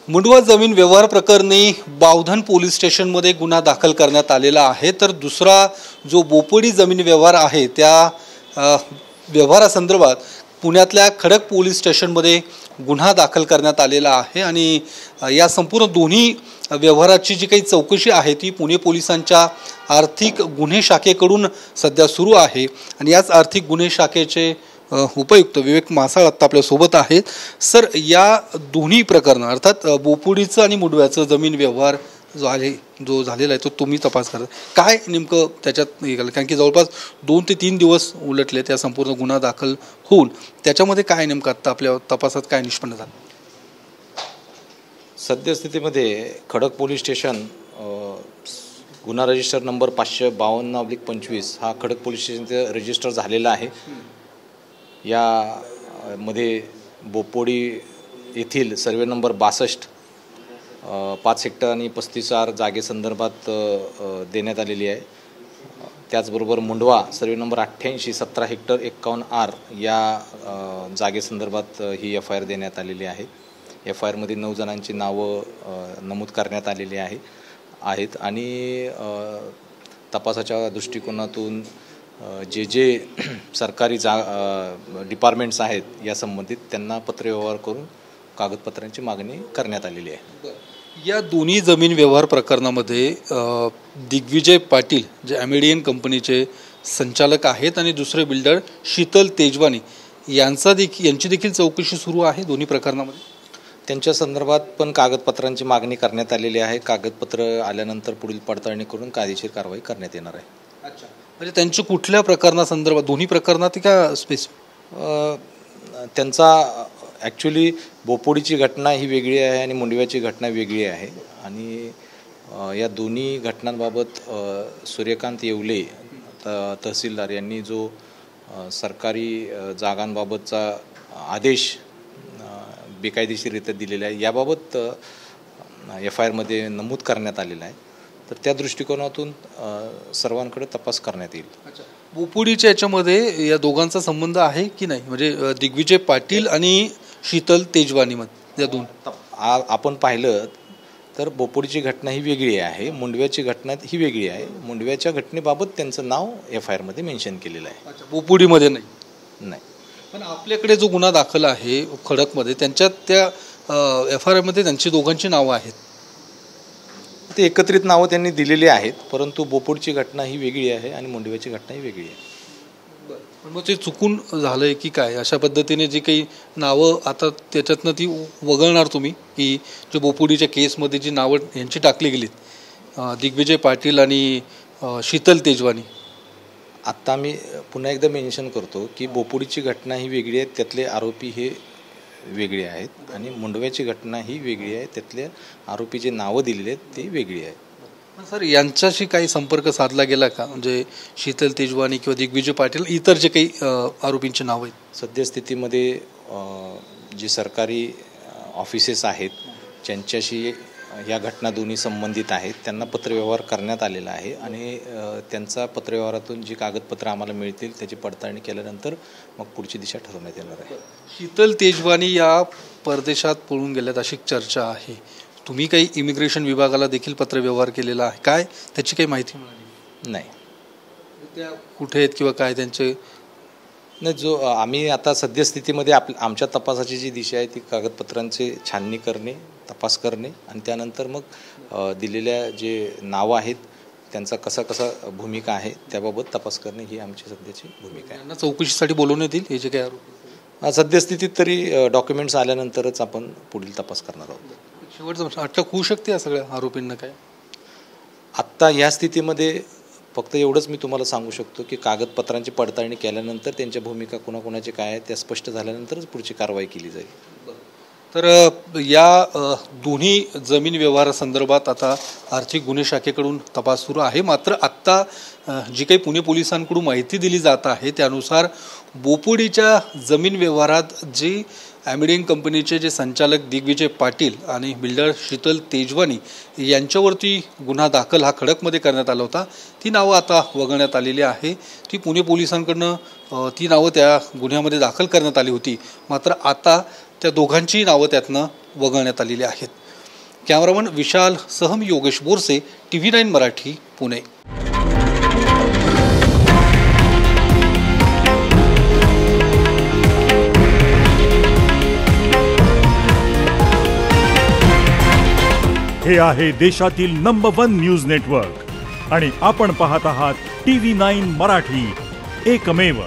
मुंडवा जमीन व्यवहार प्रकरणी बावधन पोलीस स्टेशनमध्ये गुन्हा दाखल करण्यात आलेला आहे। तर दुसरा जो बोपोडी जमीन व्यवहार आहे त्या व्यवहारासंदर्भात पुण्यातल्या खडक पोलीस स्टेशनमध्ये गुन्हा दाखल करण्यात आलेला आहे आणि या संपूर्ण दोन्ही व्यवहाराची जी काही चौकशी आहे ती पुणे पोलिसांच्या आर्थिक गुन्हे शाखेकडून सध्या सुरू आहे आणि याच आर्थिक गुन्हे शाखेचे उपायुक्त विवेक मासाळ आता आपल्या सोबत आहेत। सर, या दोन्ही प्रकरण अर्थात बोपोडीचं आणि मुंडव्याचं जमीन व्यवहार जो झालेला आहे तो तुम्ही तपास करता, काय नेमकं त्याच्यात निघालं? कारण की जवळपास 2 ते 3 दिवस उलटले त्या संपूर्ण गुन्हा दाखल होऊन, त्याच्यामध्ये काय नेमकं आता आपल्या तपासात काय निष्पन्न झालं? सद्यस्थितीमध्ये खडक पोलीस स्टेशन गुन्हा रजिस्टर नंबर 552/25 हा खडक पोलीस स्टेशनचा रजिस्टर झालेला आहे। यामध्ये बोपोडी येथील सर्वे नंबर 62 5 हेक्टर आणि 35 जागेसंदर्भात देण्यात आलेली आहे। त्याचबरोबर मुंडवा सर्वे नंबर 88 17 हेक्टर 51 या जागेसंदर्भात ही FIR देण्यात आलेली आहे। FIR मध्ये 9 जणांची नावं नमूद करण्यात आलेली आहेत आणि तपासाच्या दृष्टिकोनातून जे सरकारी डिपार्टमेंट्स आहेत या संबंधित त्यांना पत्रव्यवहार करून कागदपत्रांची मागणी करण्यात आलेली आहे। या दोन्ही जमीन व्यवहार प्रकरणामध्ये दिग्विजय पाटील जे ॲमेडियन कंपनीचे संचालक आहेत आणि दुसरे बिल्डर शीतल तेजवानी यांची देखील चौकशी सुरू आहे। दोन्ही प्रकरणामध्ये त्यांच्या संदर्भात पण कागदपत्रांची मागणी करण्यात आलेली आहे। कागदपत्र आल्यानंतर पुढील पडताळणी करून कायदेशीर कारवाई करण्यात येणार आहे। अच्छा, म्हणजे त्यांच्या कुठल्या प्रकरणासंदर्भात, दोन्ही प्रकरणात का त्यांचा ॲक्च्युली बोपोडीची घटना ही वेगळी आहे आणि मुंडव्याची घटना वेगळी आहे आणि या दोन्ही घटनांबाबत सूर्यकांत येवले तहसीलदार यांनी जो सरकारी जागांबाबतचा आदेश बेकायदेशीररित्या दिलेला आहे याबाबत FIR मध्ये नमूद करण्यात आलेला आहे। तर त्या दृष्टिकोनातून सर्वांकडे तपास करण्यात येईल। अच्छा, बोपोडीच्या याच्यामध्ये या दोघांचा संबंध आहे की नाही, म्हणजे दिग्विजय पाटील आणि शीतल तेजवानी मध्ये या दोन आपण पाहिलं तर बोपोडीची घटना ही वेगळी आहे, मुंडव्याची घटना ही वेगळी आहे। मुंडव्याच्या घटनेबाबत त्यांचं नाव FIR मध्ये मेन्शन केलेलं आहे। अच्छा, बोपोडीमध्ये नाही। पण आपल्याकडे जो गुन्हा दाखल आहे खडकमध्ये त्यांच्यात त्या FIR मध्ये त्यांची दोघांची नावं आहेत, ते एकत्रित नावं त्यांनी दिलेली आहेत, परंतु बोपोडीची घटना ही वेगळी आहे आणि मुंडव्याची घटना ही वेगळी आहे। पण मग ते चुकून झालंय की काय? अशा पद्धतीने जी काही नावं आता त्याच्यातनं ती वगळणार तुम्ही की जे बोपोडीच्या केसमध्ये जी नावं यांची टाकली गेलीत दिग्विजय पाटील आणि शीतल तेजवानी, आत्ता मी पुन्हा एकदा मेन्शन करतो की बोपोडीची घटना ही वेगळी आहे, त्यातले आरोपी हे वेगळे आहेत आणि मुंडव्याची घटना ही वेगळी आहे, त्यातले आरोपी जे नावं दिलेली आहेत ती वेगळी आहेत। सर, यांच्याशी काही संपर्क साधला गेला का? म्हणजे शीतल तेजवानी किंवा दिग्विजय पाटील इतर जे काही आरोपींची नाव आहेत सद्यस्थितीमध्ये जे सरकारी ऑफिसेस आहेत ज्यांच्याशी या घटना दोन्ही संबंधित आहेत त्यांना पत्रव्यवहार करण्यात आलेला आहे आणि त्यांचा पत्रव्यवहारातून जी कागदपत्र आम्हाला मिळतील त्याची पडताळणी केल्यानंतर मग पुढची दिशा ठरवण्यात येणार आहे। शीतल तेजवानी या परदेशात पळून गेल्यात अशी चर्चा आहे, तुम्ही काही इमिग्रेशन विभागाला देखील पत्रव्यवहार केलेला आहे, काय त्याची काही माहिती मिळाली? नाही, त्या कुठे आहेत किंवा काय त्यांचे नाही, जो आम्ही आता सद्यस्थितीमध्ये आमच्या तपासाची जी दिशा आहे ती कागदपत्रांचे छाननी करणे, तपास करणे आणि त्यानंतर मग दिलेल्या जे नावं आहेत त्यांचा कसा भूमिका आहे त्याबाबत तपास करणे ही आमची सध्याची भूमिका आहे। त्यांना चौकशीसाठी बोलवण्यात येईल हे जे काही आरोप सद्यस्थितीत तरी डॉक्युमेंट्स आल्यानंतरच आपण पुढील तपास करणार आहोत। शेवटचं अटक होऊ शकते या सगळ्या आरोपींना काय? आत्ता या स्थितीमध्ये फक्त एवढंच मी तुम्हाला सांगू शकतो की कागदपत्रांची पडताळणी केल्यानंतर त्यांच्या भूमिका कोणाकोणाची काय आहे त्या स्पष्ट झाल्यानंतरच पुढची कारवाई केली जाईल। तर या दोन्ही जमीन व्यवहारासंदर्भात आता आर्थिक गुन्हे शाखेकडून तपास सुरू आहे। मात्र आत्ता जी काही पुणे पोलिसांकडून माहिती दिली जात आहे त्यानुसार बोपोडीच्या जमीन व्यवहारात जी ॲमेडियन कंपनीचे जे संचालक दिग्विजय पाटील आणि बिल्डर शीतल तेजवानी यांच्यावरती गुन्हा दाखल हा खडकमध्ये करण्यात आला होता, ती नावं आता वगळण्यात आलेली आहे। ती पुणे पोलिसांकडनं ती नावं त्या गुन्ह्यामध्ये दाखल करण्यात आली होती, मात्र आता त्या दोघांची नावं त्यातनं वगळण्यात आलेली आहेत। कॅमेरामन विशाल सहम योगेश बोरसे, TV9 मराठी, पुणे. हे आहे देशातील नंबर 1 न्यूज नेटवर्क आणि आपण पाहत आहात TV9 मराठी, एकमेव.